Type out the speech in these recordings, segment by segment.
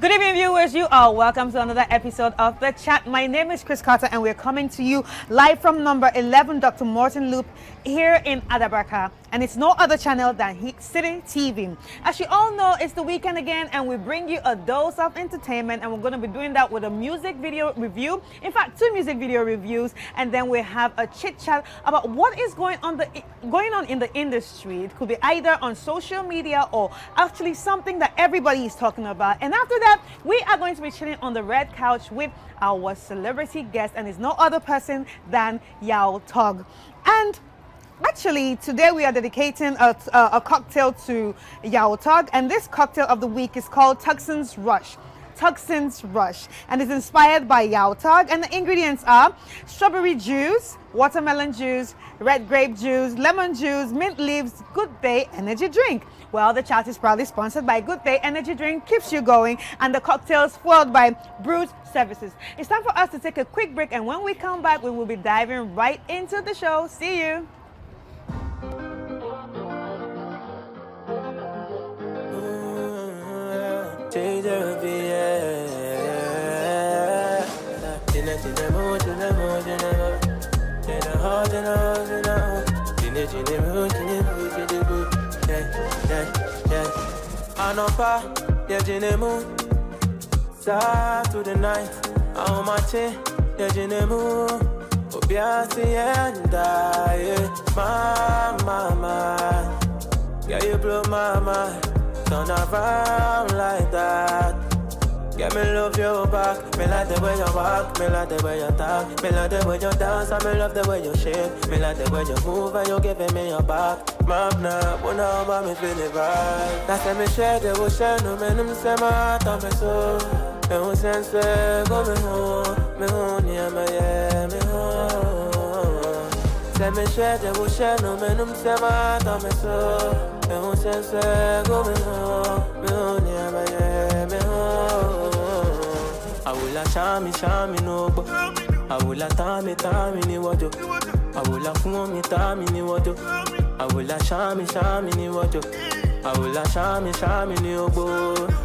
Good evening, viewers. You are welcome to another episode of The Chat. My name is Chris Carter, and we're coming to you live from number 11 Dr. Morton Loop here in Adabraka. And it's no other channel than Citi TV. As you all know, it's the weekend again, and we bring you a dose of entertainment, and we're going to be doing that with a music video review. In fact, 2 music video reviews, and then we have a chit-chat about what is going on in the industry. It could be either on social media or actually something that everybody is talking about. And after that, we are going to be chilling on the red couch with our celebrity guest, and it's no other person than Yao Tog. And actually, today we are dedicating a cocktail to Yao Tog, and this cocktail of the week is called Tuxin's Rush. Tuxin's Rush, and it's inspired by Yao Tog, and the ingredients are strawberry juice, watermelon juice, red grape juice, lemon juice, mint leaves, Good Day energy drink. Well, the chat is proudly sponsored by Good Day energy drink, keeps you going, and the cocktails foiled by Brewed Services. It's time for us to take a quick break, and when we come back, we will be diving right into the show. See you. Anopa, yeah, Jinemu, sa to the night. How much, yeah, Jinemu, Obiasi and die, mama, yeah, you blow my mind, turn around like that. Yeah, me love your back, me like the way you walk, me like the way you talk, me like the way you dance, and me love the way you shake, me like the way you move and you giving me your back. Magna, when I'm about me feeling right. That's why me share the ocean, no man, I'm saying my time is so. Me who sense go me home, yeah, me home. Say me share the ocean, no man, I'm saying my time is so. Me who sense go me home, yeah, me home. I will a shami no bo. I will a tami ni wajo. I will a fumi tami ni wajo. I will a shami ni wajo. I will a shami ni obo.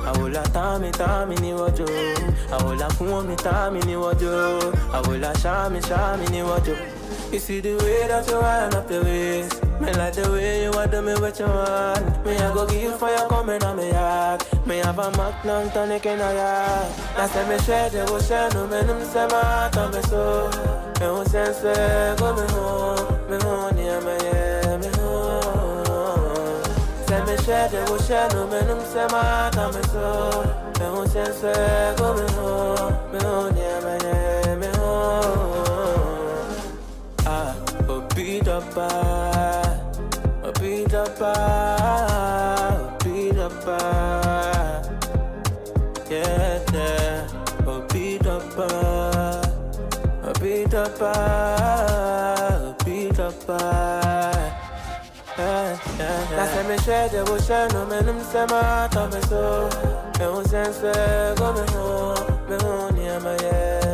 I will a tami ni wajo. I will a fumi tami ni wajo. I will a shami ni wajo. You see the way that you wind up the waist. Me like the way you want to me what you want. Me I go give you fire coming on me yard. Me have a magnum tonic in a yard. Last time me share the ocean, no me num say my time so. Me who sense go me home near me home. Say me share the ocean, no me num say my time so. Me who sense go me home near me home. Ah, beat up. Beat up, yeah, yeah. Oh, beat up, That's me share the ocean, no man, I'm saying my time so. Me who sense go me home, yeah,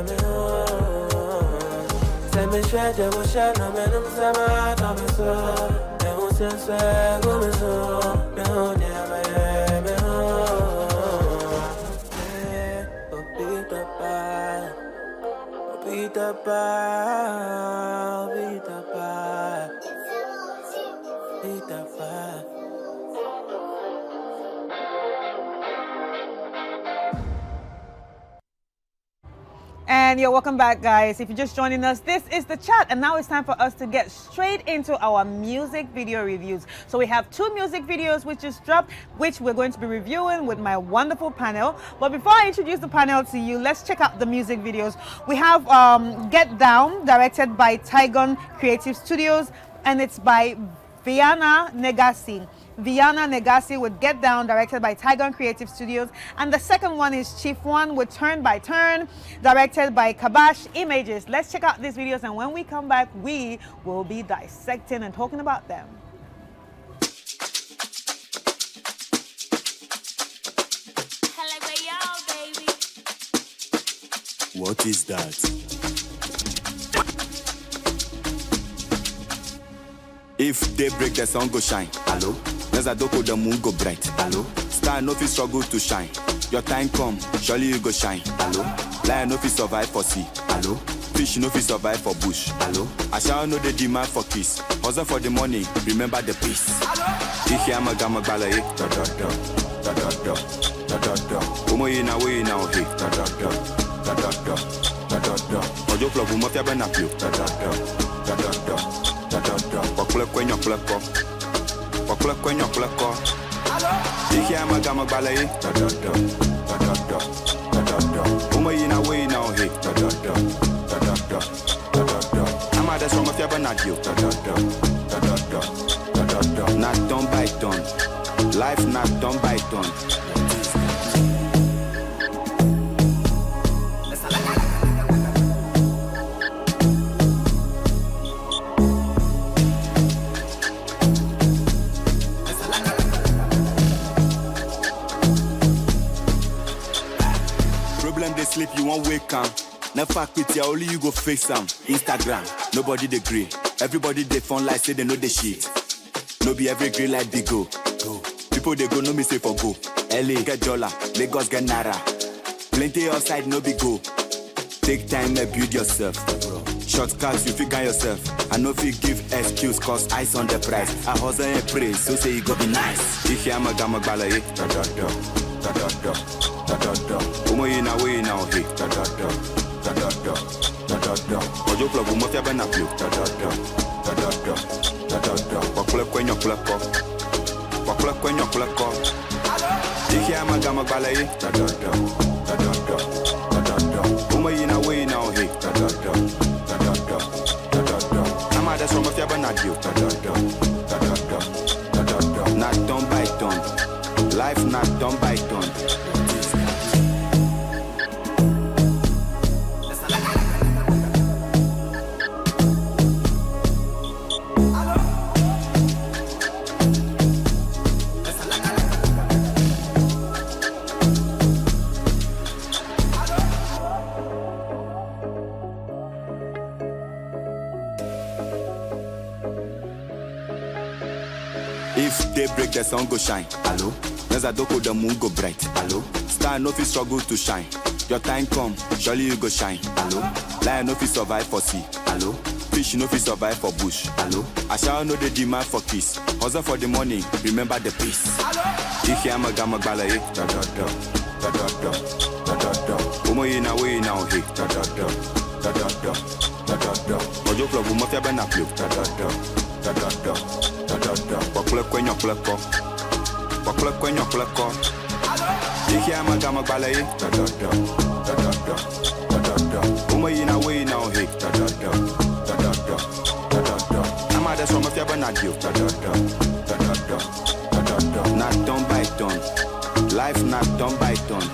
me home. Say me share the ocean, no man, I'm saying my time so. Since I go me home, me home, yeah, me home. Yeah, oh, beat up, And you're welcome back, guys. If you're just joining us, this is The Chat, and now it's time for us to get straight into our music video reviews. So we have 2 music videos which just dropped, which we're going to be reviewing with my wonderful panel. But before I introduce the panel to you, let's check out the music videos. We have Get Down, directed by Tygon Creative Studios, and it's by Viana Negasi. Viana Negasi with Get Down, directed by Tygon Creative Studios. And the second one is Chief One with Turn by Turn, directed by Kabash Images. Let's check out these videos, and when we come back, we will be dissecting and talking about them. What is that? If they break, the sun go shine. Hello? Nazadoko, the moon go bright. Hello? Star no fit struggle to shine. Your time come, surely you go shine. Hello? Lion no fit survive for sea. Hello? Fish no fit survive for bush. Hello? I shall know the demand for kiss. Hustle for the money, remember the peace. Iki amagama balaye. Da da da. Da da da. Da da da. Umo yina we na ohe. Da da da. Da da da. Da da da. Ojo club umo fia bena pio. Da da da. Da da da. Da da da. Wakule kwenyo kuleko. Wakule kwenyo kuleko. Iki amagama balaye. Da da da. Da da da. Da da da. Umo yina we na ohe. Da da da. Da da da. Da da da. Ama de songo fia bena pio. Da da da. Da da da. Da da da. Not done by done. Life not done by done. Problem they sleep, you won't wake up. Never fuck with you, only you go face them. Instagram, nobody they agree. Everybody they phone like say they know the shit. No be every green like they go. People they go, no me say for go. LA get dollar, Lagos get naira. Plenty outside, no be go. Take time and build yourself. Shortcuts, you figure yourself. I know if you give excuse, cause ice on the price. I hustle and pray, so say you go be nice. If you am a gamma balaye, da da da, da da da, da da da. Umo yina we na ohe, da da da, da da da, da da da. Ojo club umo fia bena pio, da da da, da da da, da da da. Wakule kwenyo kuleko, wakule kwenyo kuleko. If you am a gamma balaye, da da da, da da da, da da da. Umo yina we na ohe, da da da, da da da, da da da. Ama de songo fia bena pio, da da da, da da da, da da da. Not done by done. Life not done by done. If they break, the sun go shine. Hello? Nezadoko, the moon go bright. Hello? Star no fit struggle to shine. Your time come, surely you go shine. Hello? Lion no fit survive for sea. Hello? Fish no fit survive for bush. Hello? I shall know the demand for kiss. Hustle for the money, remember the peace. Iki amagama balaye. Da da da. Da da da. Da da da. Umo yina we na ohe. Da da da. Da da da. Da da da. Ojo club umo fia bena pio. Da da da. Da da da. Da da da. Wakule kwenyo kuleko. Wakule kwenyo kuleko. Iki amagama balaye. Da da da. Da da da. Da da da. Umo yina we na ohe. Da da da. Da da da. Da da da. Ama de songo fia bena pio. Da da da. Da da da. Da da da. Not done by done. Life not done by done.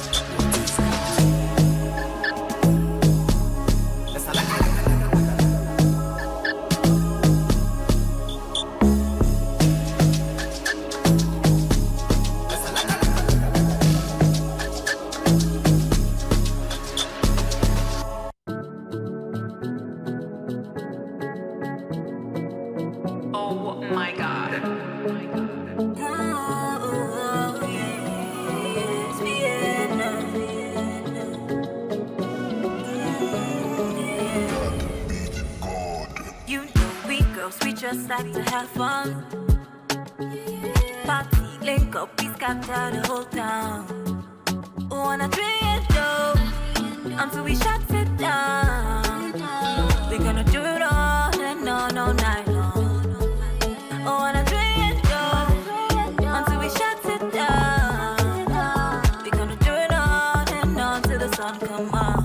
Oh my God. You know we girls, we just like to have fun. Party, link up, we scatter the whole town. Wanna drink though, until we shut it down. We're gonna do it all and all night long. Wanna drink though, until we shut it down. We're gonna do it all and on till the sun come up.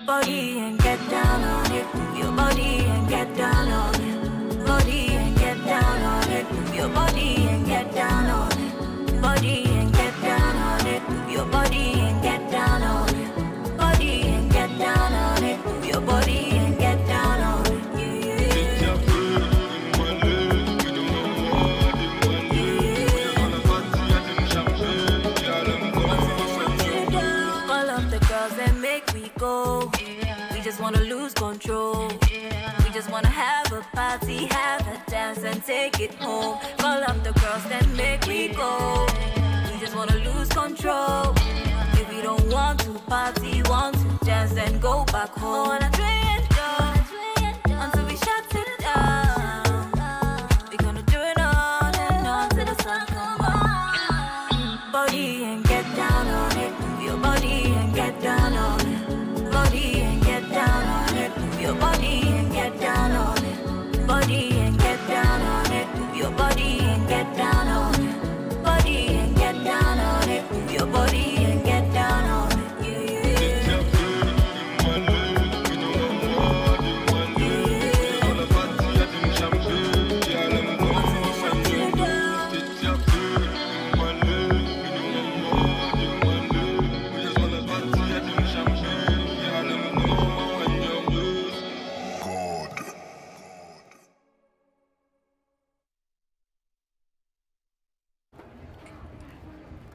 Body and get down on it, move your body and get down on it. Body and get down on it, move your body and get down on it. Body and get down on it, move your body and get down on it. Body and get down on it, move your body and get down on it. All of the girls that make me go. We just wanna lose control. We just wanna have a party, have a dance and take it home. Call up the girls that make me go. We just wanna trade go until we shut it down. We gonna do it on and on till the sun come up. Body and get down on it. Move your body and get down on it. Body and get down on it. Move your body and get down on it. Body and get down on it. Move your body and get down on it. Body and get down on it. Move your body and get down on it.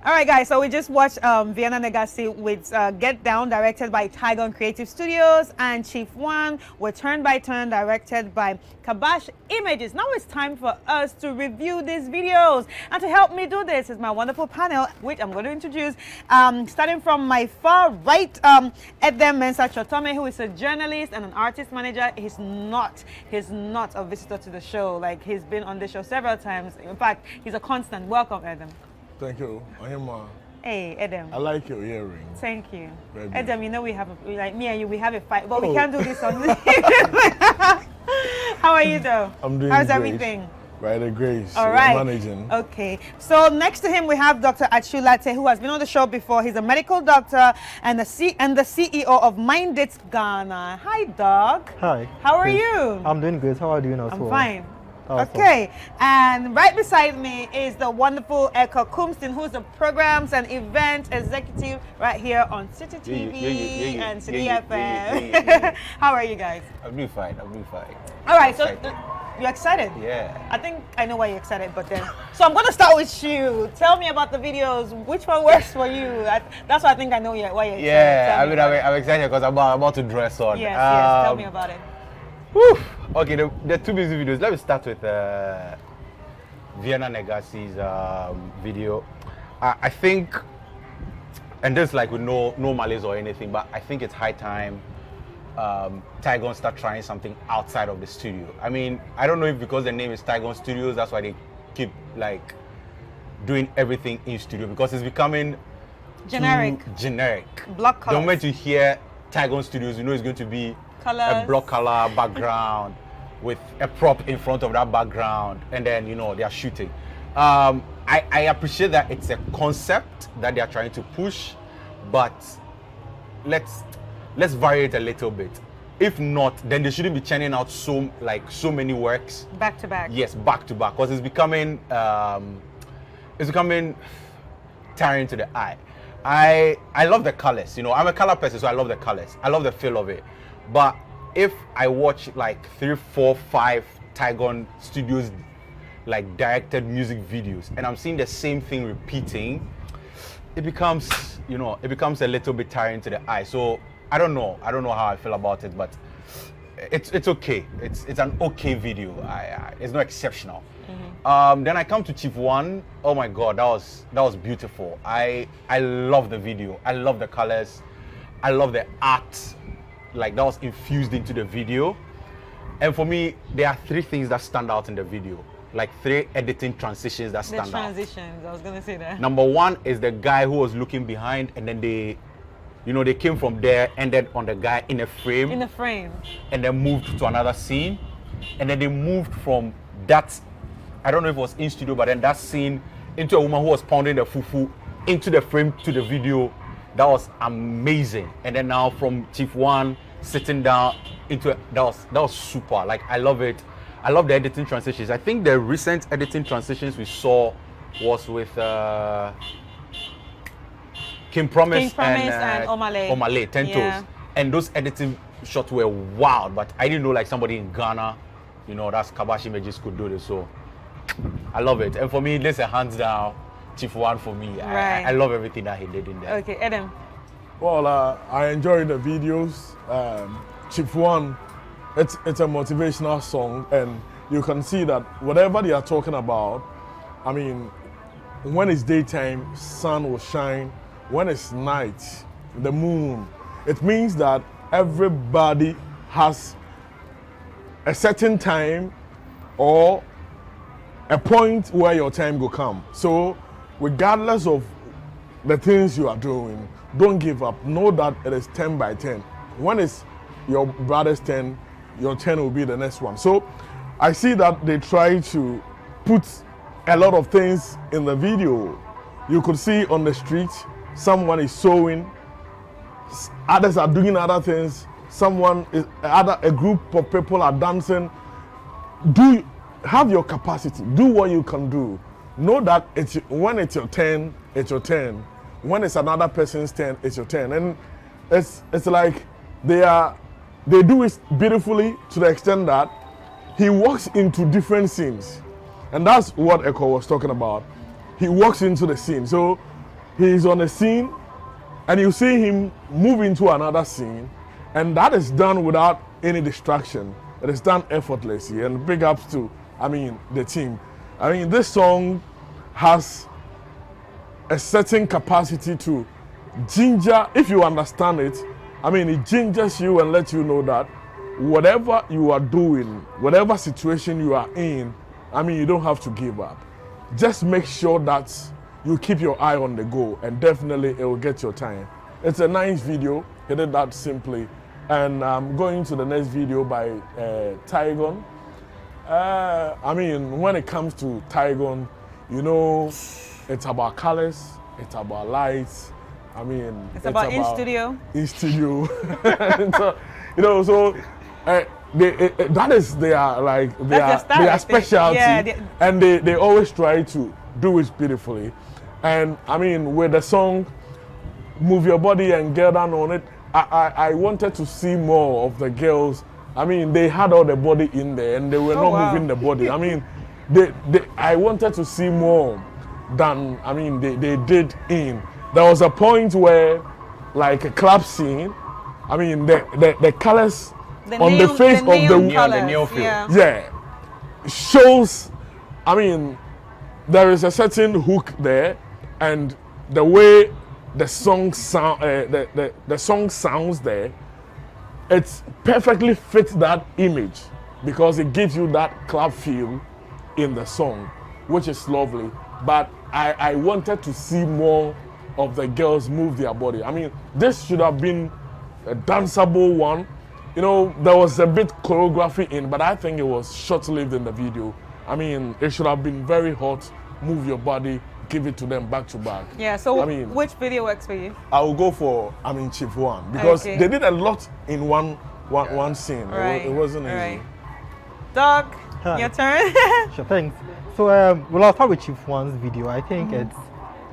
All right, guys, so we just watched Vienna Negasi with Get Down, directed by Tygon Creative Studios, and Chief One with Turn by Turn, directed by Kabash Images. Now it's time for us to review these videos. And to help me do this is my wonderful panel, which I'm going to introduce. Starting from my far right, Edem Mensah Chotome, who is a journalist and an artist manager. He's not a visitor to the show. Like, he's been on the show several times. In fact, he's a constant. Welcome, Edem. Thank you. Hey, Edem. I like your earring. Thank you. Very Edem, you know like me and you, we have a fight, but we Oh. can't do this on this. How are you though? I'm doing How's great. everything? By the grace. All I'm right. managing. Okay. So next to him we have Dr. Achulate, who has been on the show before. He's a medical doctor and the CEO of Mind It Ghana. Hi, Doc. Hi. How are Good. you? I'm doing good. How are you doing as I'm well? fine. Awesome. Okay, and right beside me is the wonderful Eka Kumstin, who's the programs and event executive right here on Citi TV and Citi FM. How are you guys? I'm doing fine. All right, so Excited. you're excited? Yeah. I think I know why you're excited, but then, so I'm gonna start with you. Tell me about the videos. Which one works for you? That's why I think I know why you're excited. Yeah, Tell I me mean, about it. I'm excited because I'm about to dress on. Yes, tell me Um, about it. Whew. Okay, the two music videos. Let me start with Vienna Negasi's video. I think, and this like with no malice or anything, but I think it's high time Tygon start trying something outside of the studio. I mean, I don't know if because the name is Tygon Studios, that's why they keep like doing everything in studio, because it's becoming Generic. too generic. Block The colors. moment you hear Tygon Studios, you know it's going to be Colors. a block color background with a prop in front of that background, and then you know they are shooting. I appreciate that it's a concept that they are trying to push, but let's vary it a little bit. If not, then they shouldn't be churning out so many works. Back to back. Yes, back to back, because it's becoming tiring to the eye. I love the colors, you know. I'm a color person, so I love the colors. I love the feel of it. But if I watch like 3, 4, 5 Tygon Studios like directed music videos and I'm seeing the same thing repeating, it becomes a little bit tiring to the eye. So I don't know how I feel about it, but it's okay. It's an okay video. It's not exceptional. Then I come to Chief One. Oh my God, that was beautiful. I love the video. I love the colors. I love the art, like that was infused into the video. And for me, there are 3 things that stand out in the video, like 3 editing transitions that stand The out. transitions, I was gonna say that. Number 1 is the guy who was looking behind, and then they came from there, ended on the guy in a frame. In the frame. And then moved to another scene, and then they moved from that, I don't know if it was in studio, but then that scene into a woman who was pounding the fufu into the frame to the video. That was amazing. And then now from Chief One sitting down into that was super. Like, I love it. I love the editing transitions. I think the recent editing transitions we saw was with King Promise and Omale. Omale, Ten Toes. Yeah. And those editing shots were wild, but I didn't know like somebody in Ghana, you know, that's Kabash Images could do this. So I love it. And for me, this is a hands down Chief One for me. Right. I love everything that he did in there. Okay, Edem. Well, I enjoy the videos. Chief One, it's a motivational song, and you can see that whatever they are talking about, I mean, when it's daytime, sun will shine. When it's night, the moon. It means that everybody has a certain time or a point where your time will come. So regardless of the things you are doing, don't give up. Know that it is 10 by 10. When it's your brother's 10, your 10 will be the next one. So I see that they try to put a lot of things in the video. You could see on the street, someone is sewing, others are doing other things, a group of people are dancing. Have your capacity, do what you can do. Know that when it's your turn, it's your turn. When it's another person's turn, it's your turn. And it's like they do it beautifully to the extent that he walks into different scenes. And that's what Echo was talking about. He walks into the scene. So he's on a scene and you see him move into another scene, and that is done without any distraction. It is done effortlessly, and big ups to, the team. This song has a certain capacity to ginger, if you understand it, it gingers you and lets you know that whatever you are doing, whatever situation you are in, you don't have to give up. Just make sure that you keep your eye on the goal, and definitely it will get your time. It's a nice video. He did that simply. And I'm going to the next video by Tygon. When it comes to Tygon, it's about colors, it's about lights. It's about in studio. In studio. That is their specialty, and they always try to do it beautifully. And with the song "Move Your Body and Get Down on It," I wanted to see more of the girls. They had all the body in there, and they were not moving the body. I wanted to see more than they did in. There was a point where, like a club scene, the colors on the face of the neon field. Shows. There is a certain hook there, and the way the song sounds there, it perfectly fits that image because it gives you that club feel in the song, which is lovely. But I wanted to see more of the girls move their body. This should have been a danceable one. There was a bit choreography in, but I think it was short-lived in the video. It should have been very hot. Move your body, give it to them back to back. Yeah, so which video works for you? I will go for, Chief One, because they did a lot in one scene. Right. It wasn't easy. Right. Doc, your turn. Sure, thanks. So, I'll start with Chief One's video. I think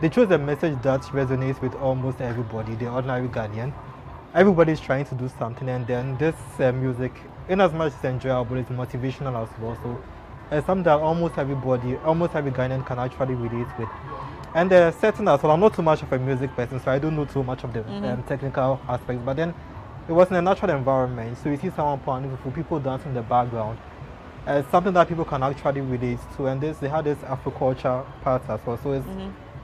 they chose a message that resonates with almost everybody, the ordinary Ghanaian. Everybody's trying to do something, and then this music, in as much as it's enjoyable, it's motivational as well. So it's something that almost every Ghanaian can actually relate with. And setting as well, I'm not too much of a music person, so I don't know too much of the technical aspects, but then it was in a natural environment, so you see someone playing for people dancing in the background. It's something that people can actually relate to, and they had this Afro-culture part as well, so it's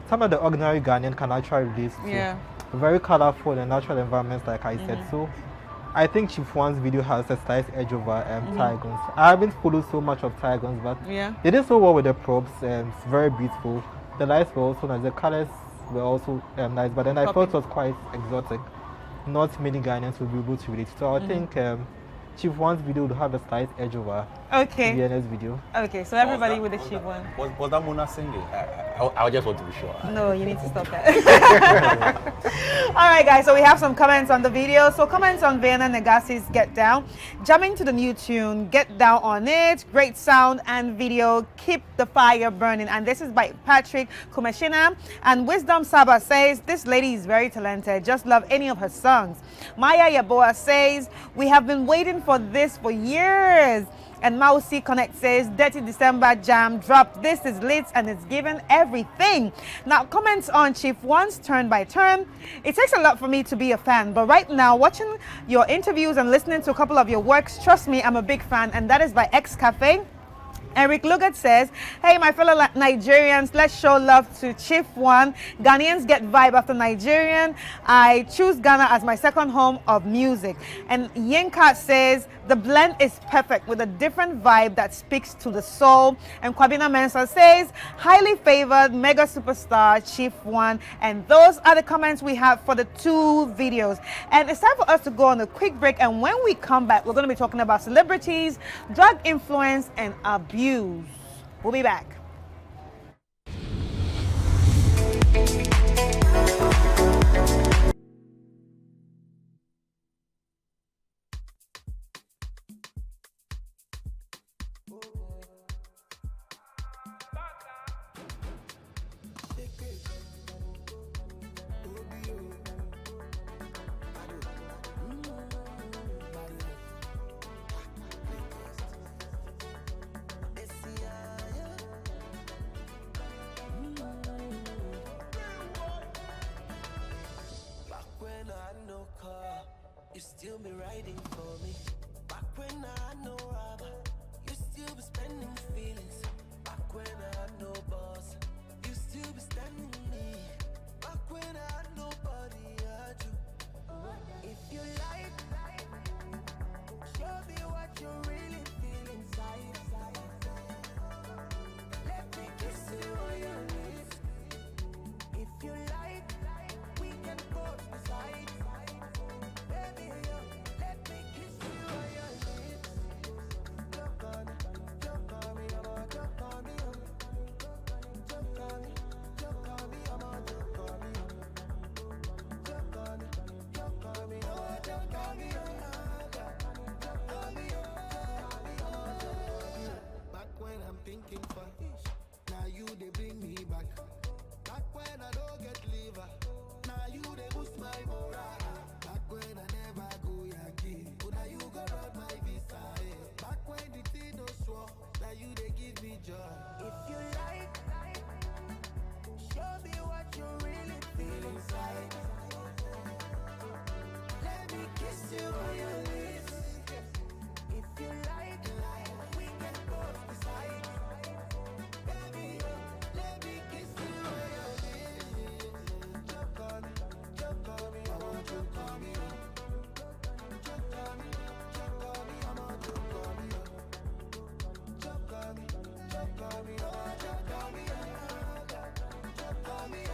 something the ordinary Ghanaian can actually relate to. Yeah. Very colorful and natural environments, like I said. So I think Chief One's video has a slight edge over Tygon's. I haven't followed so much of Tygon's, but they did so well with the props. It's very beautiful. The lights were also nice. The colors were also nice, but then I thought it was quite exotic. Not many Ghanaians will be able to relate. So I think Chief One's video would have a slight edge over Vienna's video. Okay, so everybody with the Chief One. Was that Mona singing? I just want to be sure. No, you need to stop that. All right, guys, so we have some comments on the video. So comments on Vienna Negasi's Get Down. Jamming to the new tune, Get Down on It. Great sound and video. Keep the fire burning. And this is by Patrick Kumashina. And Wisdom Saba says, this lady is very talented. Just love any of her songs. Maya Yaboa says, we have been waiting for this for years. And Mausi Connect says, Dirty December Jam dropped. This is lit and it's given everything. Now, comments on Chief One's Turn by Turn. It takes a lot for me to be a fan, but right now, watching your interviews and listening to a couple of your works, trust me, I'm a big fan, and that is by X Cafe. Eric Lugat says, hey, my fellow Nigerians, let's show love to Chief One. Ghanaians get vibe after Nigerian. I choose Ghana as my second home of music. And Yinka says, the blend is perfect with a different vibe that speaks to the soul. And Kwabina Mensah says, highly favored mega superstar Chief One. And those are the comments we have for the 2 videos. And it's time for us to go on a quick break. And when we come back, we're going to be talking about celebrities, drug influence, and abuse. We'll be back. You still be riding for me. Back when I had no rubber, you still be spending feelings. Back when I had no boss, you still be standing me. Back when I had nobody, I had you. If you like, show me what you really feel inside. Let me kiss you on your lips. If you like, we can go beside. Baby, let me kiss you on your lips. Joke on me, I'm a joke on me. Joke on me, I'm a joke on me. Joke on me, oh, joke on me, back when I'm thinking for now you they bring me back. Back when I don't get liver, now you they boost my morale. Back when I never go Yankee, but now you go run my visa. Back when the thing no swore, now you they give me joy. If you like, show me what you really feel inside. Let me kiss you on your lips. If you like, we can go beside. Baby, let me kiss you on your lips. Joke on me, I want you to call me. Joke on me, I want you to call me. Joke on me, oh, joke on me, joke on me,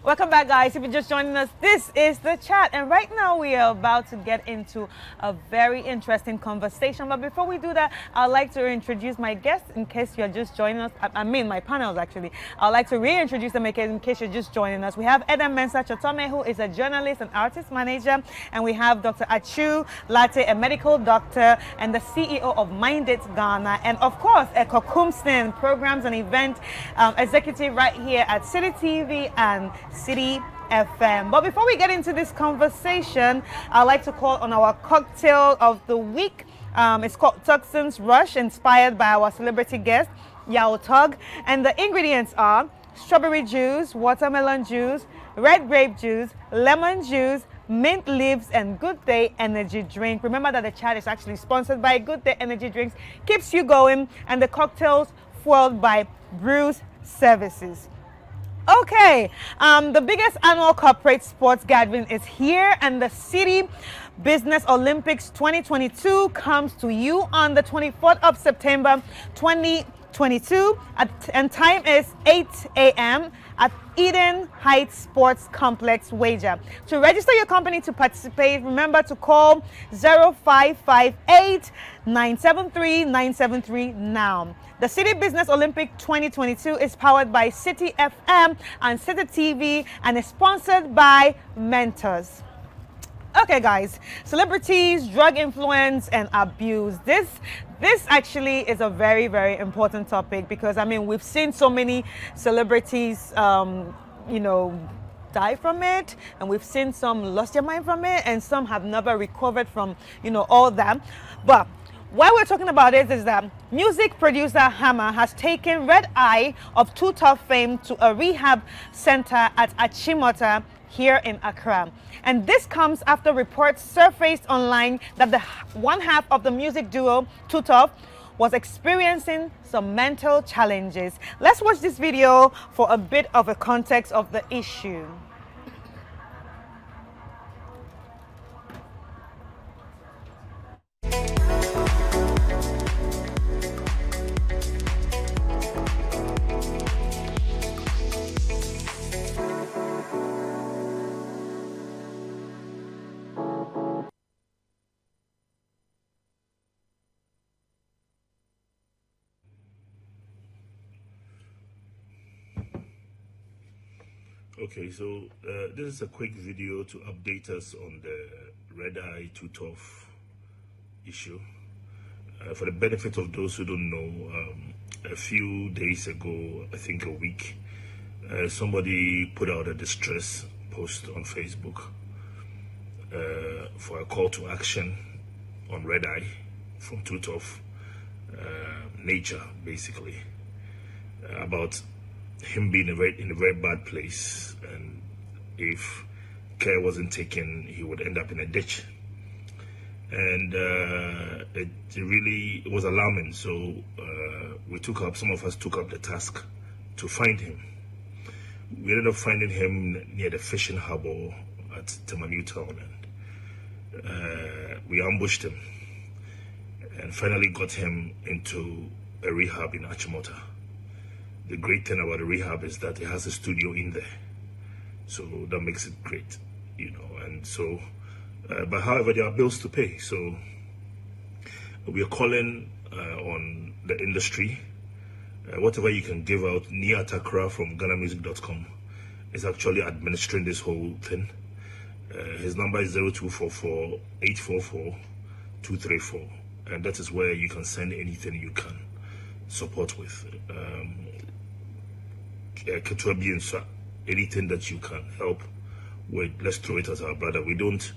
Welcome back, guys. If you're just joining us, this is The Chat. And right now we are about to get into a very interesting conversation. But before we do that, I'd like to introduce my guests in case you're just joining us. I mean, my panels, actually. I'd like to reintroduce them in case you're just joining us. We have Eden Mensah Chotome, who is a journalist and artist manager. And we have Dr. Achu Latte, a medical doctor and the CEO of Mind It Ghana. And of course, Eko Kumston, programs and event executive right here at Citi TV and Citi FM. But before we get into this conversation, I'd like to call on our cocktail of the week. It's called Tuckson's Rush, inspired by our celebrity guest, Yao Tug. And the ingredients are strawberry juice, watermelon juice, red grape juice, lemon juice, mint leaves, and Good Day Energy Drink. Remember that The Chat is actually sponsored by Good Day Energy Drinks. Keeps you going. And the cocktails fueled by Brews Services. Okay, the biggest annual corporate sports gathering is here, and the Citi Business Olympics 2022 comes to you on the 24th of September 2022, and time is 8 a.m. at Eden Heights Sports Complex, Wager. To register your company to participate, remember to call 0558 973 973 now. The Citi Business Olympic 2022 is powered by Citi FM and Citi TV and is sponsored by Mentors. Okay, guys, celebrities, drug influence, and abuse. This actually is a very, very important topic because I mean we've seen so many celebrities, die from it, and we've seen some lost their mind from it, and some have never recovered from all that. But why we're talking about it is that music producer Hammer has taken Red Eye of Too Tough fame to a rehab center at Achimota here in Accra. And this comes after reports surfaced online that the one half of the music duo Too Tough was experiencing some mental challenges. Let's watch this video for a bit of a context of the issue. Okay, so this is a quick video to update us on the Red Eye Too Tough issue. For the benefit of those who don't know, a few days ago, I think a week, somebody put out a distress post on Facebook for a call to action on Red Eye from Too Tough nature, basically, about him being in a very bad place, and if care wasn't taken, he would end up in a ditch. And it really was alarming. So some of us took up the task to find him. We ended up finding him near the fishing harbor at Temanu Town, and we ambushed him and finally got him into a rehab in Achimota. The great thing about the rehab is that it has a studio in there, so that makes it great, and so but however, there are bills to pay, so we are calling on the industry. Whatever you can give out. Nia Takra from GhanaMusic.com is actually administering this whole thing. His number is 0244 844 234, and that is where you can send anything you can support with. Anything that you can help with, let's throw it at our brother. We don't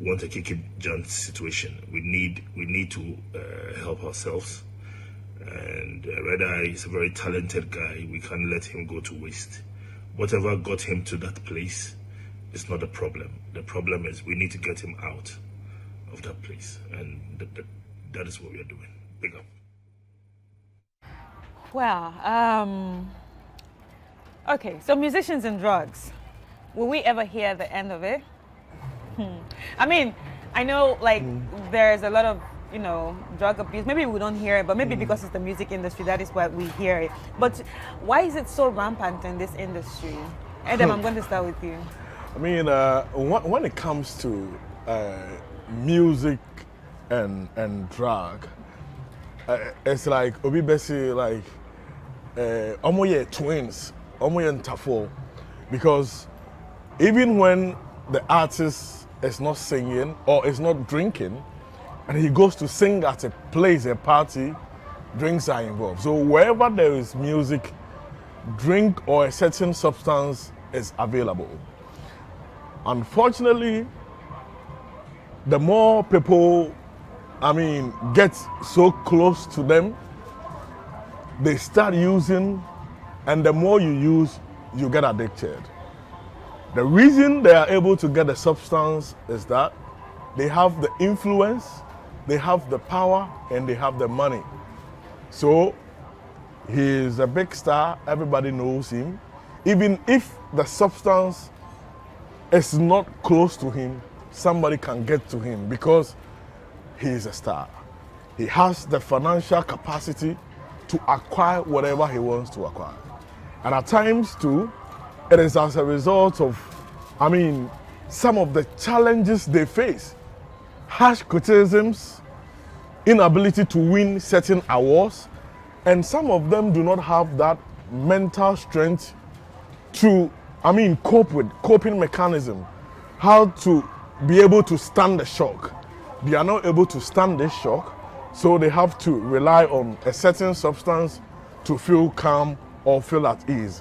want a Kiki Jan situation. We need to help ourselves. And Red Eye is a very talented guy. We can't let him go to waste. Whatever got him to that place is not a problem. The problem is we need to get him out of that place, and that is what we are doing. Big up. Well, okay, so musicians and drugs. Will we ever hear the end of it? I mean, I know there's a lot of, drug abuse. Maybe we don't hear it, but maybe because it's the music industry, that is why we hear it. But why is it so rampant in this industry? Adam, I'm going to start with you. I mean, when it comes to music and drug, it's like Obi Bessie, Omoye twins, Omoye Ntafo, because even when the artist is not singing or is not drinking, and he goes to sing at a place, a party, drinks are involved. So wherever there is music, drink or a certain substance is available. Unfortunately, the more people, get so close to them, they start using, and the more you use, you get addicted. The reason they are able to get the substance is that they have the influence, they have the power, and they have the money. So he is a big star, everybody knows him. Even if the substance is not close to him, somebody can get to him because he is a star. He has the financial capacity to acquire whatever he wants to acquire. And at times too, it is as a result of, some of the challenges they face. Harsh criticisms, inability to win certain awards, and some of them do not have that mental strength to, cope with, coping mechanism, how to be able to stand the shock. They are not able to stand this shock, So they have to rely on a certain substance to feel calm or feel at ease.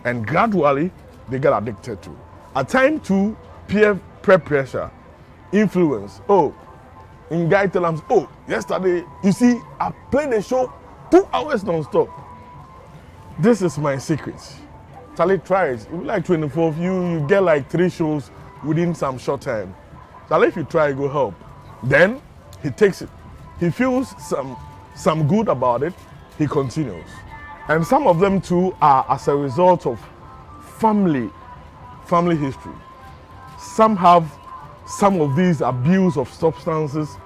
And gradually, they get addicted to. At time to peer pressure, influence. Oh, in guy tell them, oh, yesterday, you see, I played the show 2 hours non-stop. This is my secret. Charlie tries. If you like 24, you get like 3 shows within some short time. Charlie, if you try, it will help. Then he takes it. He feels some good about it. He continues. And some of them too are as a result of family history. Some have some of these abuse of substances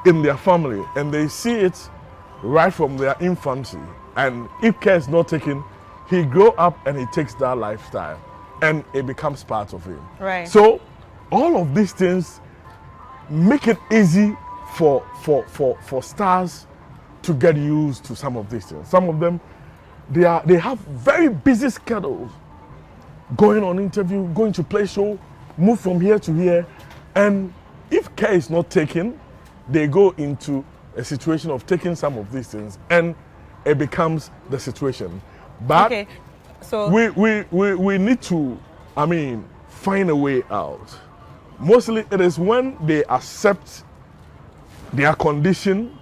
in their family, and they see it right from their infancy. And if care is not taken, he grow up and he takes that lifestyle, and it becomes part of him. Right. So all of these things make it easy for stars to get used to some of these things. Some of them, they have very busy schedules, going on interview, going to play show, move from here to here, and if care is not taken, they go into a situation of taking some of these things, and it becomes the situation. But okay, so we need to, find a way out. Mostly it is when they accept their condition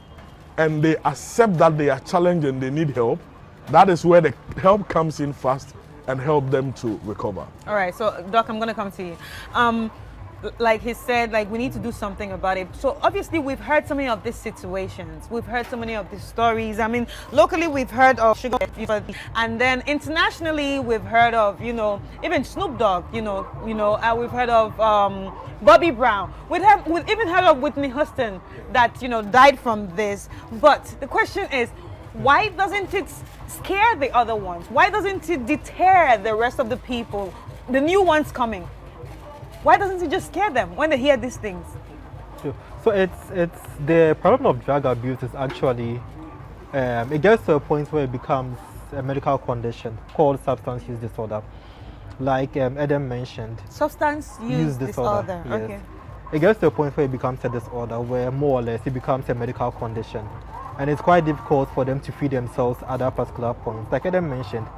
and they accept that they are challenged and they need help. That is where the help comes in fast and help them to recover. All right, so Doc, I'm going to come to you. Like he said, like we need to do something about it. So obviously we've heard so many of these situations. We've heard so many of these stories. I mean, locally we've heard of sugar fever, and then internationally we've heard of, even Snoop Dogg, we've heard of Bobby Brown. We've even heard of Whitney Houston that, died from this. But the question is, why doesn't it scare the other ones? Why doesn't it deter the rest of the people, the new ones coming? Why doesn't it just scare them when they hear these things? Sure. So it's the problem of drug abuse is actually, it gets to a point where it becomes a medical condition called substance use disorder. Like Adam mentioned. Substance use disorder. Yes. Okay. It gets to a point where it becomes a disorder where more or less it becomes a medical condition. And it's quite difficult for them to free themselves at that particular point. Like Adam mentioned,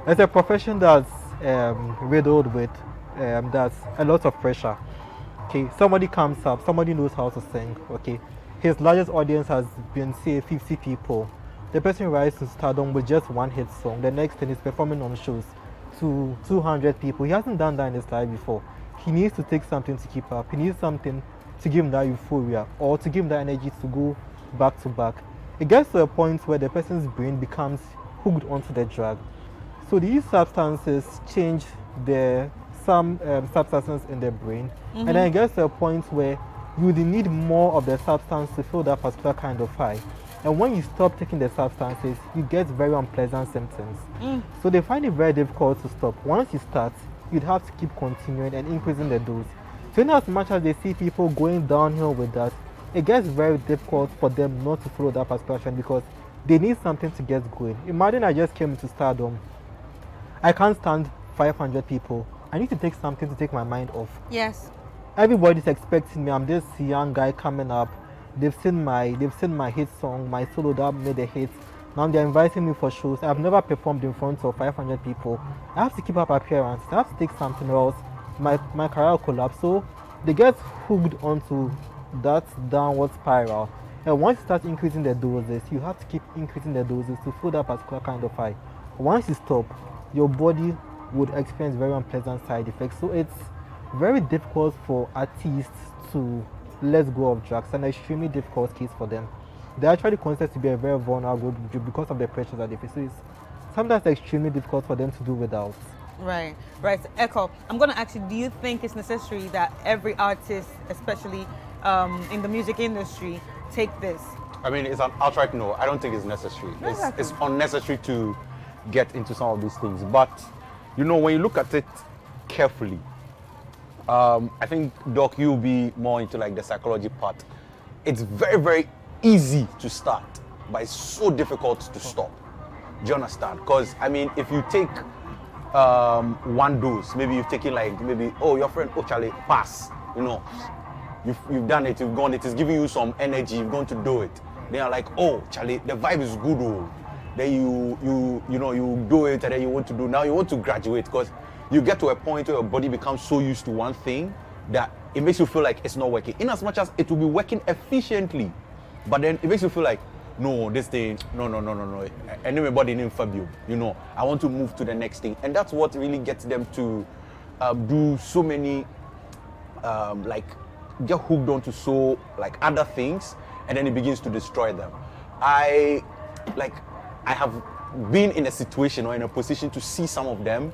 it's a profession that's riddled with that's a lot of pressure. Okay, somebody comes up, somebody knows how to sing. Okay, his largest audience has been, say, 50 people. The person rises to stardom with just one hit song. The next thing is performing on shows to 200 people. He hasn't done that in his life before. He needs to take something to keep up. He needs something to give him that euphoria or to give him that energy to go back to back. It gets to a point where the person's brain becomes hooked onto the drug. So these substances change some substances in the brain, and then it gets to a point where you need more of the substance to feel that particular kind of high. And when you stop taking the substances, you get very unpleasant symptoms. So they find it very difficult to stop. Once you start, you'd have to keep continuing and increasing the dose. So in as much as they see people going downhill with that, it gets very difficult for them not to follow that particular trend because they need something to get going. Imagine I just came into stardom. I can't stand 500 people. I need to take something to take my mind off. Yes. Everybody's expecting me. I'm this young guy coming up. They've seen my hit song, my solo that made a hit. Now they're inviting me for shows. I've never performed in front of 500 people. I have to keep up appearance. I have to take something else. My career will collapse. So they get hooked onto that downward spiral. And once you start increasing the doses, you have to keep increasing the doses to feel that particular kind of high. Once you stop, your body would experience very unpleasant side effects. So it's very difficult for artists to let go of drugs, an extremely difficult case for them. They actually consider to be a very vulnerable group because of the pressure that they face. So it's sometimes extremely difficult for them to do without. Right. Echo, I'm going to ask you, do you think it's necessary that every artist, especially in the music industry, take this? I mean, it's an outright no. I don't think it's necessary. It's unnecessary to get into some of these things. But when you look at it carefully, I think, Doc, you'll be more into like the psychology part. It's very, very easy to start, but it's so difficult to stop. Do you understand? Because, I mean, if you take one dose, maybe you've taken your friend, Charlie, pass, you've done it, you've gone, it is giving you some energy, you're going to do it. They are like, oh, Charlie, the vibe is good. Oh. Then you do it, and then you want to do. Now you want to graduate because you get to a point where your body becomes so used to one thing that it makes you feel like it's not working. In as much as it will be working efficiently, but then it makes you feel like, no, this thing, no. And everybody in Fabio, I want to move to the next thing. And that's what really gets them to do so many, like, get hooked onto so, like, other things, and then it begins to destroy them. I have been in a situation or in a position to see some of them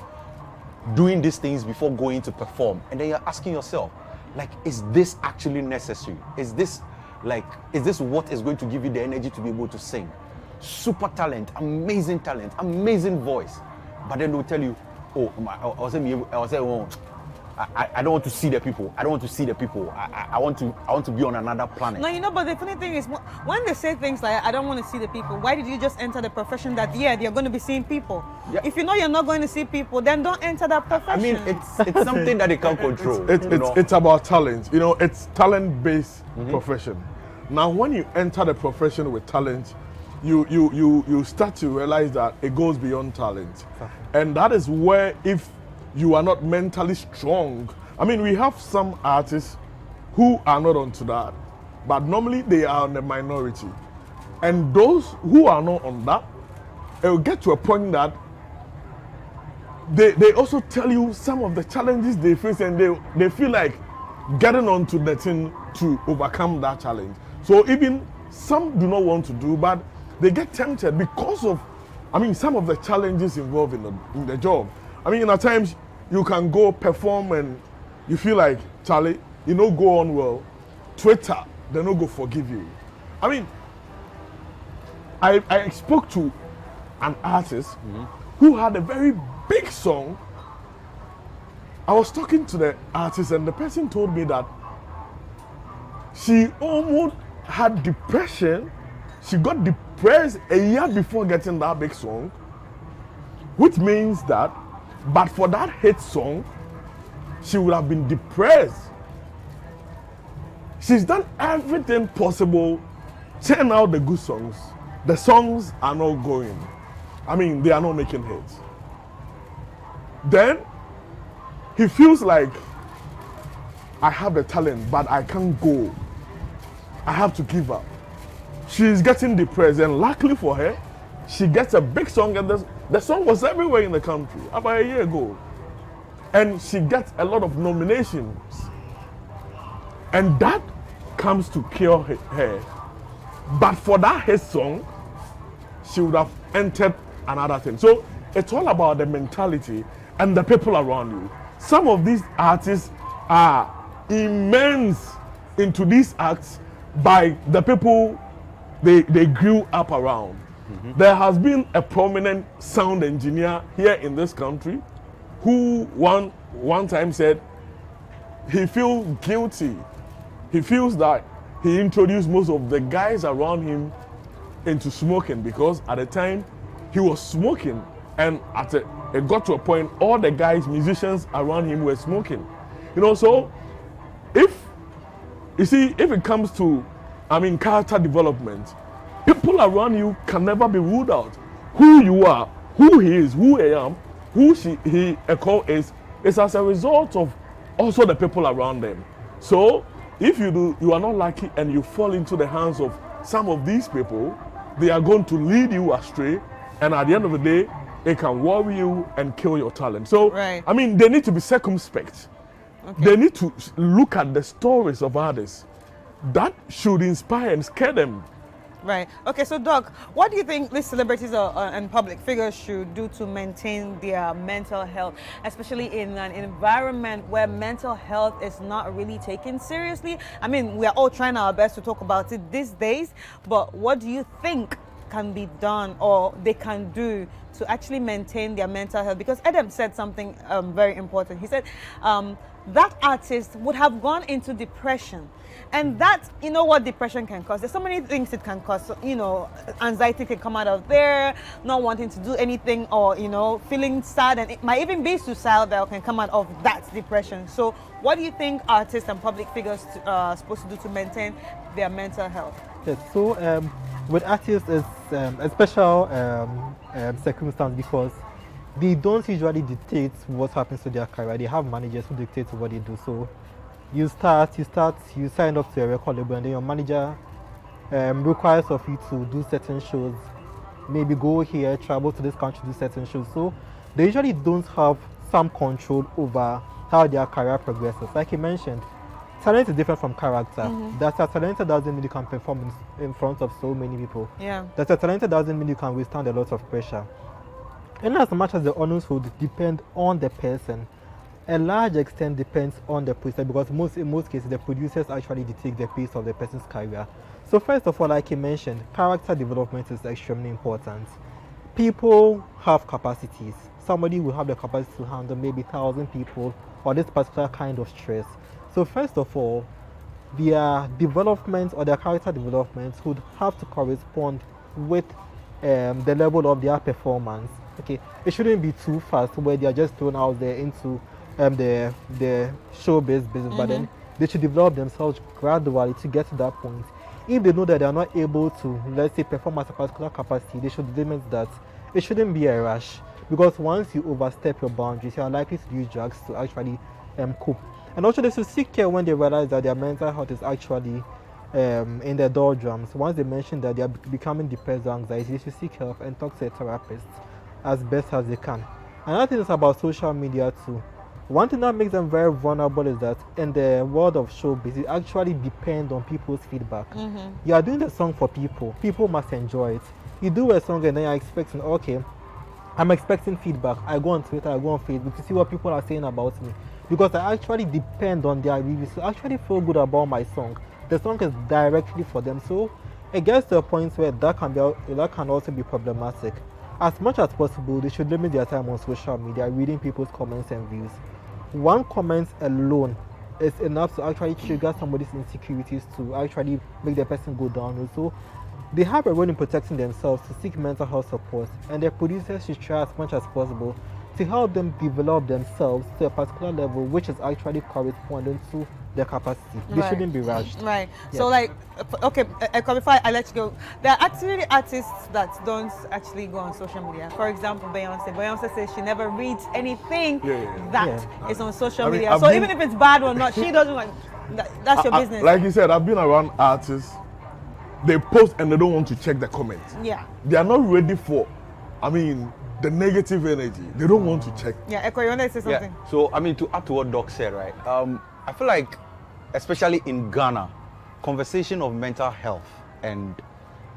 doing these things before going to perform. And then you're asking yourself, like, is this actually necessary? Is this what is going to give you the energy to be able to sing? Super talent, amazing voice. But then they'll tell you, oh, I don't want to see the people. I want to be on another planet. No, but the funny thing is, when they say things like, I don't want to see the people, why did you just enter the profession that, they're going to be seeing people? Yeah. If you know you're not going to see people, then don't enter that profession. I mean, it's something that they can't control. It's about talent. It's talent-based profession. Now, when you enter the profession with talent, you start to realize that it goes beyond talent. And that is where, if you are not mentally strong. I mean, we have some artists who are not onto that, but normally they are in the minority. And those who are not on that, it will get to a point that they also tell you some of the challenges they face, and they feel like getting onto the thing to overcome that challenge. So even some do not want to do, but they get tempted because of, some of the challenges involved in the job. At times you can go perform and you feel like, Charlie, go on well. Twitter, they no go forgive you. I spoke to an artist who had a very big song. I was talking to the artist, and the person told me that she almost had depression. She got depressed a year before getting that big song, which means that, but for that hit song, she would have been depressed. She's done everything possible, churn out the good songs. The songs are not going. They are not making hits. Then he feels like, I have the talent, but I can't go. I have to give up. She's getting depressed, and luckily for her, she gets a big song, and the song was everywhere in the country about a year ago. And she gets a lot of nominations. And that comes to cure her. But for that hit song, she would have entered another thing. So it's all about the mentality and the people around you. Some of these artists are immense into these acts by the people they grew up around. There has been a prominent sound engineer here in this country who one time said he feels guilty. He feels that he introduced most of the guys around him into smoking, because at the time he was smoking, and it got to a point all the guys, musicians around him were smoking. So if it comes to character development, people around you can never be ruled out. Who you are, who he is, who I am, who he is as a result of also the people around them. So if you are not lucky and you fall into the hands of some of these people, they are going to lead you astray, and at the end of the day, it can worry you and kill your talent. So right. They need to be circumspect. Okay. They need to look at the stories of others. That should inspire and scare them. Right. Okay, so Doc, what do you think these celebrities and public figures should do to maintain their mental health, especially in an environment where mental health is not really taken seriously? We are all trying our best to talk about it these days, but what do you think can be done or they can do to actually maintain their mental health? Because Adam said something very important. He said that artist would have gone into depression. And that, you know what depression can cause. There's so many things it can cause. So, you know, anxiety can come out of there, not wanting to do anything, or, you know, feeling sad, and it might even be suicidal that can come out of that depression. So what do you think artists and public figures are supposed to do to maintain their mental health? Yes, so with artists, it's a special circumstance because they don't usually dictate what happens to their career. They have managers who dictate what they do. So you sign up to a record label, and then your manager requires of you to do certain shows, maybe go here, travel to this country, do certain shows. So they usually don't have some control over how their career progresses. Like you mentioned, talent is different from character. That a talented doesn't mean you can perform in front of so many people. Yeah. That a talented doesn't mean you can withstand a lot of pressure. And as much as the honors would depend on the person, a large extent depends on the producer, because in most cases the producers actually dictate the pace of the person's career. So first of all, like you mentioned, character development is extremely important. People have capacities. Somebody will have the capacity to handle maybe 1,000 people or this particular kind of stress. So first of all, their development or their character development would have to correspond with the level of their performance. Okay, it shouldn't be too fast where they are just thrown out there into the showbiz business, but then they should develop themselves gradually to get to that point. If they know that they are not able to, let's say, perform at a particular capacity, they should limit that. It shouldn't be a rush, because once you overstep your boundaries, you are likely to use drugs to actually cope. And also they should seek care when they realize that their mental health is actually in the doldrums. Once they mention that they are becoming depressed or anxiety, they should seek help and talk to a therapist as best as they can. Another thing is about social media too. One thing that makes them very vulnerable is that in the world of showbiz, it actually depends on people's feedback. You are doing the song for people. People must enjoy it. You do a song and then you're expecting, okay, I'm expecting feedback. I go on Twitter, I go on Facebook to see what people are saying about me, because I actually depend on their reviews to actually feel good about my song. The song is directly for them. So it gets to a point where that can also be problematic. As much as possible, they should limit their time on social media, reading people's comments and views. One comment alone is enough to actually trigger somebody's insecurities to actually make the person go down. So they have a role in protecting themselves to seek mental health support, and their producers should try as much as possible to help them develop themselves to a particular level which is actually corresponding to their capacity. They shouldn't be rushed. Right. Yes. So like, okay, before I let you go, there are actually artists that don't actually go on social media. For example, Beyonce. Beyonce says she never reads anything that is on social media. So even if it's bad or not, she doesn't like, that's your business. Like you said, I've been around artists. They post and they don't want to check the comments. Yeah. They are not ready for, the negative energy. They don't want to check. Yeah, Eko, you want to say something? Yeah. So, to add to what Doc said, right? I feel like, especially in Ghana, conversation of mental health, and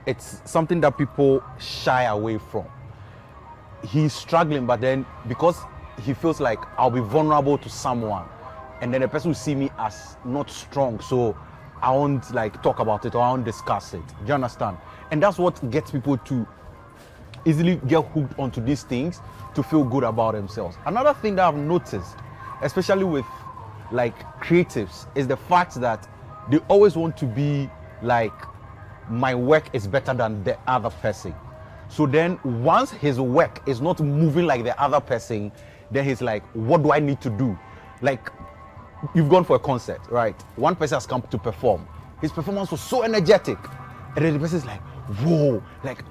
it's something that people shy away from. He's struggling, but then because he feels like I'll be vulnerable to someone, and then the person will see me as not strong, so I won't talk about it or I won't discuss it. Do you understand? And that's what gets people to easily get hooked onto these things to feel good about themselves. Another thing that I've noticed, especially with creatives, is the fact that they always want to be my work is better than the other person. So then once his work is not moving like the other person, then he's like, what do I need to do? You've gone for a concert, right? One person has come to perform. His performance was so energetic. And then the person's like, whoa,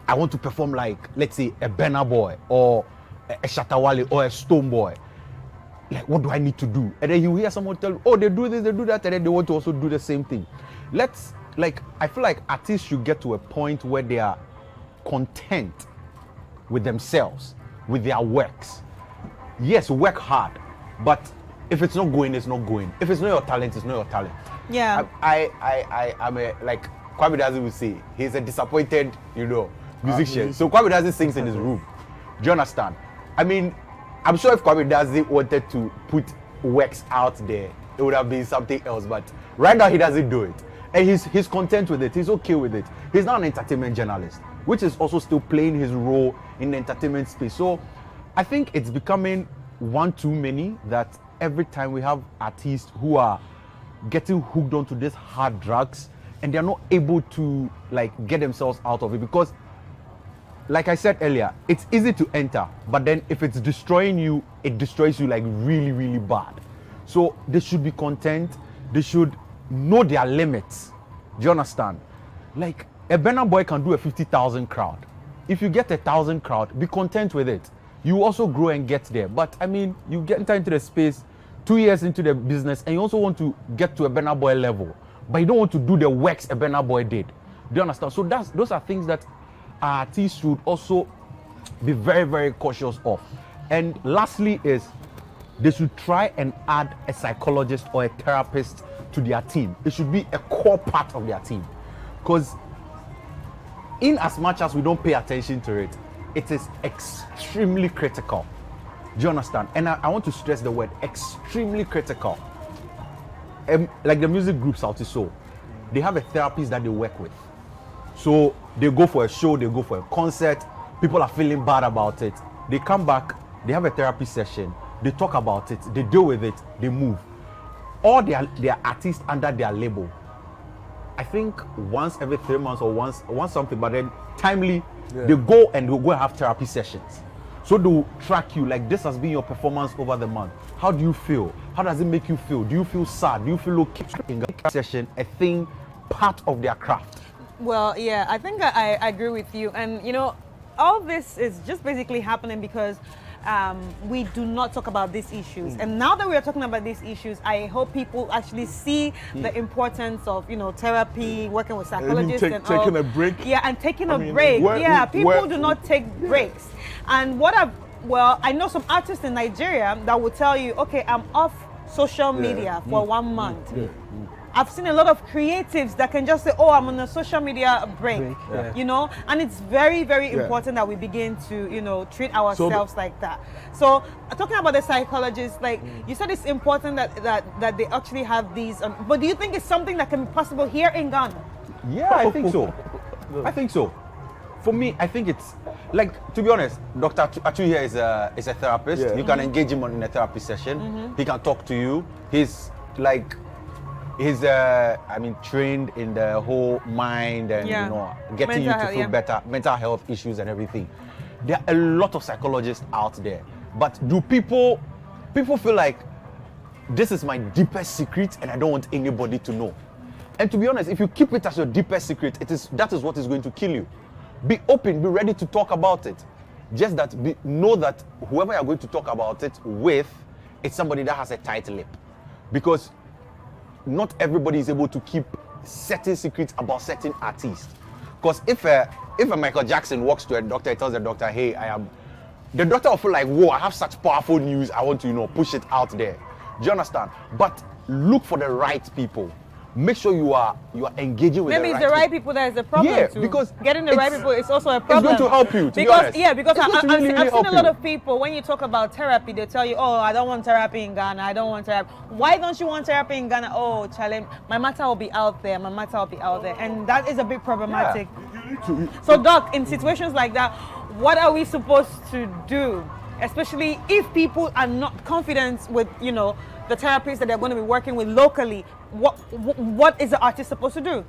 I want to perform let's say, a Burna Boy or a Shatawale or a Stone Boy. What do I need to do? And then you hear someone tell you, oh, they do this, they do that, and then they want to also do the same thing. I feel like artists should get to a point where they are content with themselves, with their works. Yes, work hard, but if it's not going, it's not going. If it's not your talent, it's not your talent. Yeah. I'm Kwame Dazi will say, he's a disappointed, musician. So Kwame Dazi sings in his room. Do you understand? I'm sure if Kwame Dazi wanted to put works out there, it would have been something else. But right now he doesn't do it. And he's content with it. He's okay with it. He's now an entertainment journalist, which is also still playing his role in the entertainment space. So I think it's becoming one too many that every time we have artists who are getting hooked onto this hard drugs and they're not able to like get themselves out of it, because like I said earlier, it's easy to enter, but then if it's destroying you, it destroys you like really, really bad. So they should be content. They should know their limits. Do you understand? Like a Burna Boy can do a 50,000 crowd. If you get 1,000 crowd, be content with it. You also grow and get there. But I mean, you get into the space 2 years into the business and you also want to get to a Burna Boy level, but you don't want to do the works a Burna Boy did. Do you understand? So those are things that artists should also be very, very cautious of. And lastly is they should try and add a psychologist or a therapist to their team. It should be a core part of their team, because in as much as we don't pay attention to it, it is extremely critical. Do you understand? And I want to stress the word extremely critical. Like the music groups out so, they have a therapist that they work with. So they go for a show, they go for a concert, people are feeling bad about it. They come back, they have a therapy session, they talk about it, they deal with it, they move. Or they are artists under their label. I think once every 3 months or once something, but then timely, they go and have therapy sessions. So they'll track you, like this has been your performance over the month. How do you feel? How does it make you feel? Do you feel sad? Do you feel okay? In a session, a thing, part of their craft. Well, yeah, I think I agree with you. And, you know, all this is just basically happening because we do not talk about these issues. And now that we are talking about these issues, I hope people actually see the importance of, you know, therapy, working with psychologists and all. Taking a break. Yeah, and taking a break. People do not take breaks. And I know some artists in Nigeria that will tell you, okay, I'm off social media for 1 month. I've seen a lot of creatives that can just say, oh, I'm on a social media break, you know, and it's very, very important that we begin to, you know, treat ourselves like that. So talking about the psychologists, like you said, it's important that they actually have these, but do you think it's something that can be possible here in Ghana? Yeah, I think so. I think so. For me, I think it's, like, to be honest, Dr. Achu here is a therapist. You can engage him in a therapy session. He can talk to you. He's trained in the whole mind and, you know, getting you to feel better, mental health issues and everything. There are a lot of psychologists out there. But do people feel like this is my deepest secret and I don't want anybody to know? And to be honest, if you keep it as your deepest secret, that is what is going to kill you. Be open, be ready to talk about it. Just that, know that whoever you're going to talk about it with, it's somebody that has a tight lip. Because not everybody is able to keep certain secrets about certain artists. Because if a Michael Jackson walks to a doctor and tells the doctor, hey, the doctor will feel like, whoa, I have such powerful news, I want to, you know, push it out there. Do you understand? But look for the right people. Make sure you are engaging with Maybe it's the right people that is the problem too. Because getting the right people is also a problem. It's going to help you, to be honest. Yeah, because I've really seen a lot of people, when you talk about therapy, they tell you, oh, I don't want therapy in Ghana, I don't want therapy. Why don't you want therapy in Ghana? Oh, Charlie, my matter will be out there, and that is a bit problematic. So Doc, in situations like that, what are we supposed to do? Especially if people are not confident with, you know, the therapists that they're going to be working with locally. What is the artist supposed to do?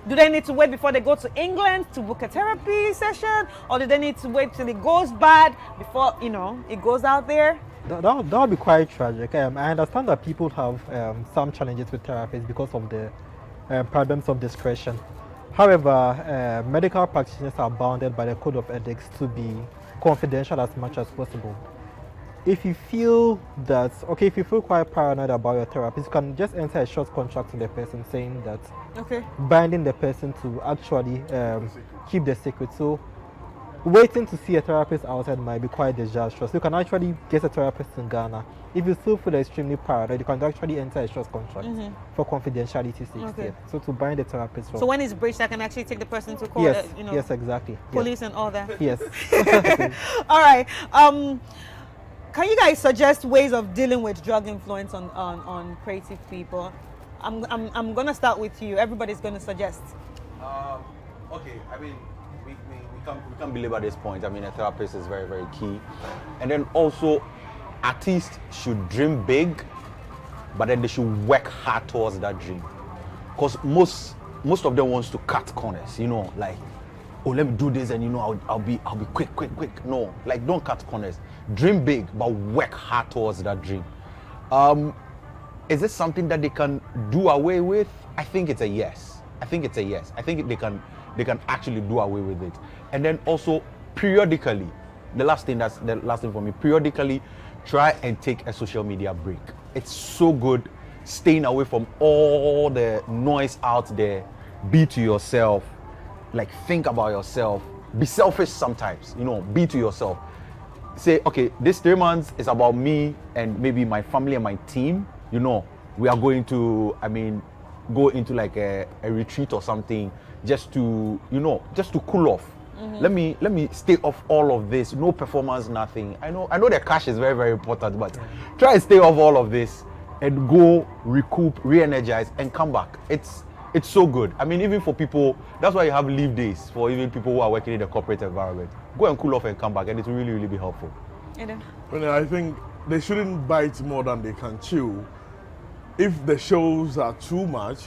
Do they need to wait before they go to England to book a therapy session, or do they need to wait till it goes bad before, you know, it goes out there? That would be quite tragic. I understand that people have some challenges with therapists because of the problems of discretion. However, medical practitioners are bounded by the code of ethics to be confidential as much as possible. If you feel quite paranoid about your therapist, you can just enter a short contract with the person saying that, binding the person to actually keep the secret. So waiting to see a therapist outside might be quite disastrous. You can actually get a therapist in Ghana. If you still feel extremely paranoid, you can actually enter a short contract for confidentiality sake. So to bind the therapist. So when it's breached, I can actually take the person to court. Yes, yes, exactly. Police and all that. Yes. All right. Can you guys suggest ways of dealing with drug influence on creative people? I'm gonna start with you. Everybody's gonna suggest. Okay. I mean, we can't belabor this point. I mean, a therapist is very, very key. And then also, artists should dream big, but then they should work hard towards that dream. Because most of them wants to cut corners, like, oh, let me do this and I'll be quick. No, like, don't cut corners. Dream big, but work hard towards that dream. Is this something that they can do away with? I think it's a yes. I think they can actually do away with it. And then also periodically, the last thing for me, periodically try and take a social media break. It's so good staying away from all the noise out there. Be to yourself, like, think about yourself. Be selfish sometimes, be to yourself. Say, okay, this 3 months is about me and maybe my family and my team. We are going to, go into like a retreat or something just to cool off. Let me stay off all of this. No performance, nothing. I know the cash is very, very important, but try and stay off all of this and go recoup, re-energize, and come back. It's so good. Even for people, that's why you have leave days for even people who are working in the corporate environment. Go and cool off and come back, and it will really, really be helpful. I think they shouldn't bite more than they can chew. If the shows are too much,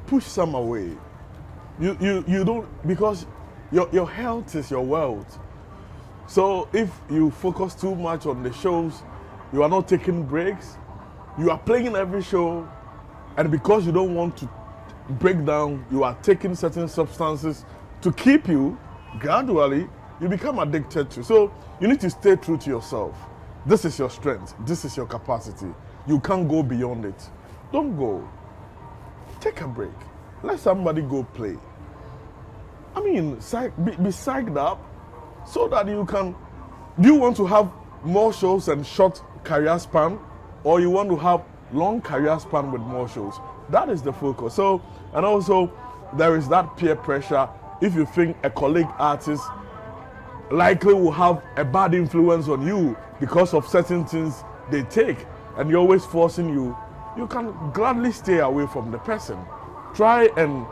push some away. You don't, because your health is your wealth. So if you focus too much on the shows, you are not taking breaks, you are playing every show, and because you don't want to break down, you are taking certain substances to keep you, gradually, you become addicted to. So you need to stay true to yourself. This is your strength. This is your capacity. You can't go beyond it. Don't go. Take a break. Let somebody go play. Be psyched up so that you can. Do you want to have more shows and short career span, or you want to have long career span with more shows? That is the focus. So, and also there is that peer pressure. If you think a colleague artist likely will have a bad influence on you because of certain things they take, and you're always forcing you can gladly stay away from the person. Try and,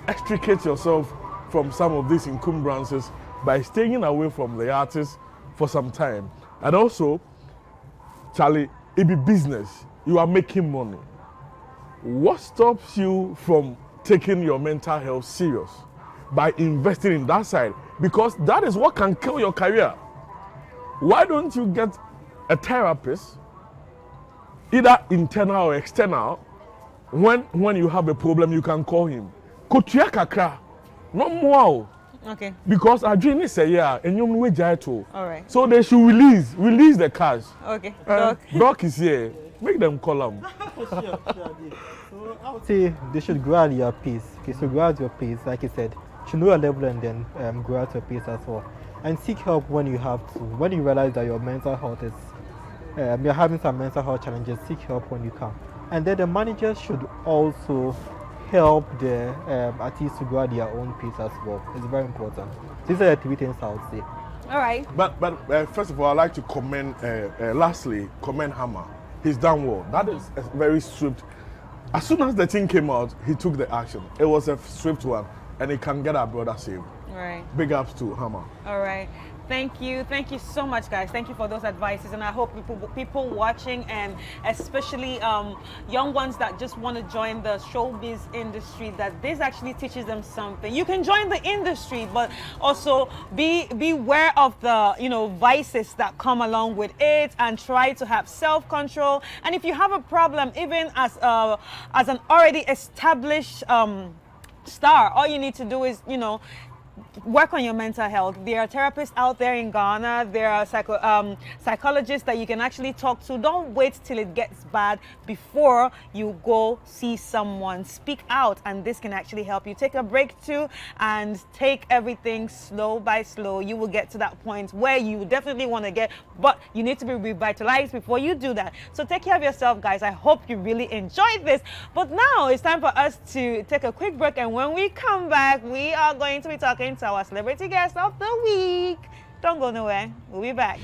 extricate yourself from some of these encumbrances by staying away from the artist for some time. And also, Charlie, it be business. You are making money. What stops you from taking your mental health serious? By investing in that side, because that is what can kill your career. Why don't you get a therapist, either internal or external? When you have a problem, you can call him. Kotua kakra, no more. Okay. Because our dream is a year, and you will too. All right. So they should release the cash. Okay. Doc is here. Make them call him. So I would say they should grow at your pace. Okay, so grow at your pace, like you said. You should know your level and then grow at your pace as well. And seek help when you have to. When you realize that your mental health is, you're having some mental health challenges, seek help when you can. And then the managers should also help the artists to grow at their own pace as well. It's very important. These are the 3 things I would say. All right. But first of all, I'd like to commend Hammer. He's done well. That is a very swift. As soon as the thing came out, he took the action. It was a swift one, and he can get our brother saved. All right. Big ups to Hammer. All right. Thank you so much, guys. Thank you for those advices, and I hope people watching, and especially young ones that just want to join the showbiz industry, that this actually teaches them something. You can join the industry, but also be aware of the vices that come along with it, and try to have self-control. And if you have a problem, even as an already established star, all you need to do is work on your mental health. There are therapists out there in Ghana. There are psychologists that you can actually talk to. Don't wait till it gets bad before you go see someone. Speak out, and this can actually help you. Take a break too, and take everything slow by slow. You will get to that point where you definitely want to get, but you need to be revitalized before you do that. So take care of yourself, guys. I hope you really enjoyed this. But now it's time for us to take a quick break, and when we come back, we are going to be talking to our celebrity guest of the week. Don't go nowhere. We'll be back.